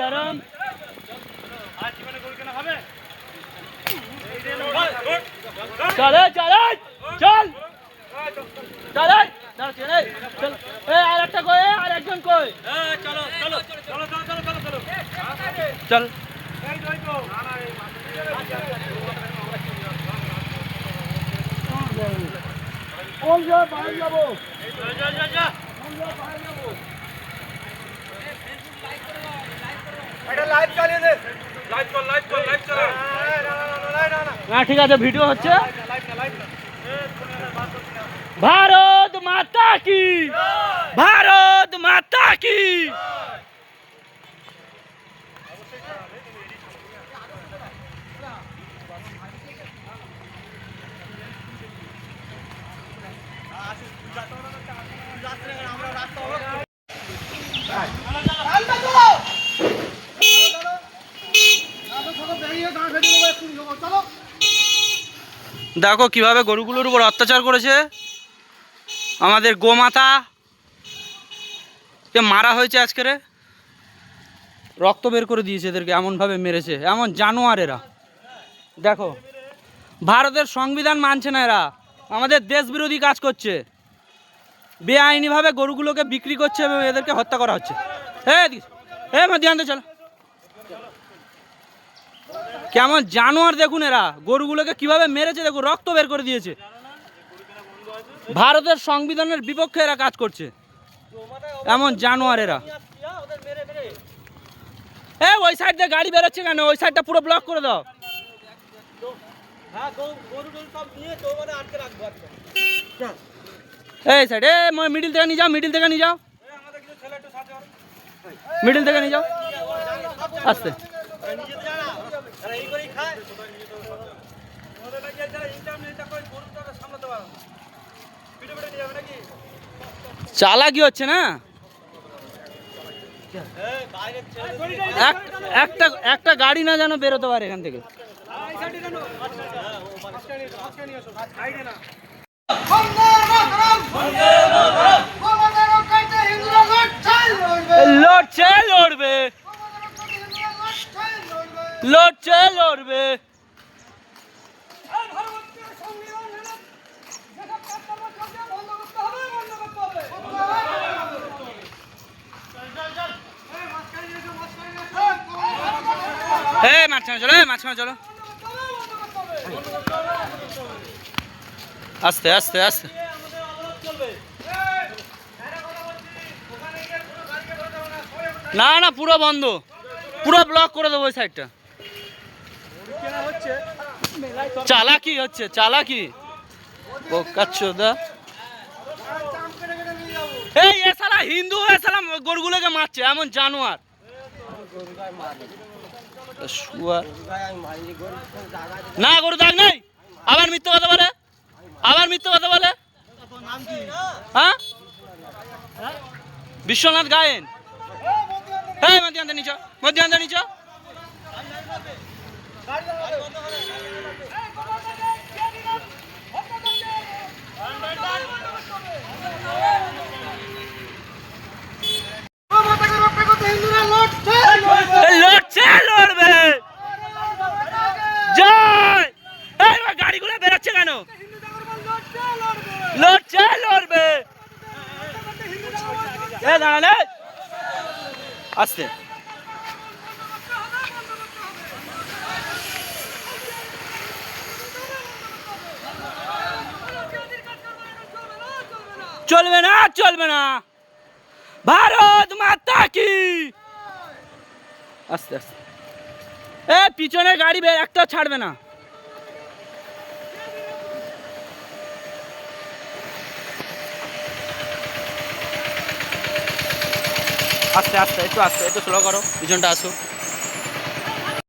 আরাম। চল চল চল চল চল। আর একটা কই, আর একজন কই? চলো চলো চলো চলো চলো চলো চল। না ঠিক আছে, ভিডিও হচ্ছে। ভারত মাতা কি, ভারত মাতা কি। দেখো কিভাবে গরুগুলোর উপর অত্যাচার করেছে। আমাদের গোমাতা কে মারা হয়েছে আজকের, রক্ত বের করে দিয়েছে এদেরকে, এমনভাবে মেরেছে, এমন জানোয়ার এরা। দেখো ভারতের সংবিধান মানছে না এরা, আমাদের দেশ বিরোধী কাজ করছে, বেআইনিভাবে গরুগুলোকে বিক্রি করছে এবং এদেরকে হত্যা করা হচ্ছে। ধ্যান চল, কেমন জানোয়ার দেখুন এরা, গরুগুলোকে কিভাবে মেরেছে দেখুন, রক্ত বের করে দিয়েছে। ভারতের সংবিধানের বিপক্ষে এরা কাজ করছে, এমন জানোয়ার এরা। ওই সাইড দিয়ে গাড়ি বেরোচ্ছে কেন? ওই সাইডটা পুরো ব্লক করে দাও। এই সাইড মিডিল থেকে নিয়ে যাও, মিডিল থেকে নিয়ে যাও, মিডিল থেকে নিয়ে যাও আস্তে। চালাকি হচ্ছে না, একটা গাড়ি না যেন বেরোতে পারে এখান থেকে। লড়ছে লড়বে, লড়ছে লড়বে। মাঝখানে চলো, মাঝখানে চলো, আস্তে আস্তে আস্তে। না না পুরো বন্ধ, পুরো ব্লক করে দেবো ওই সাইডটা। চালাকি হচ্ছে, চালাকি। এই এসালা হিন্দু হয়ে সালা গরুগুলোকে মারছে, এমন জানোয়ার। না গরু দাগ নেই, আবার মিথ্যে কথা বলে, আবার মিথ্যে কথা বলে। হ্যাঁ বিশ্বনাথ গায়েন। হ্যাঁ মধ্যান্ত নিচ, মধ্যান্ত নিচ। লড়ছে লড়বে, জয়। গাড়িগুলো বেরোচ্ছে কেন? লড়ছে লড়বে। দাঁড়ালে আসতে। চলবে না, চলবে না। ভারত মাতা কি। আস্তে আস্তে। পিছনে গাড়ি একটা ছাড়বে না। আস্তে আস্তে, একটু আস্তে, একটু স্লো করো, পিছনটা আসো।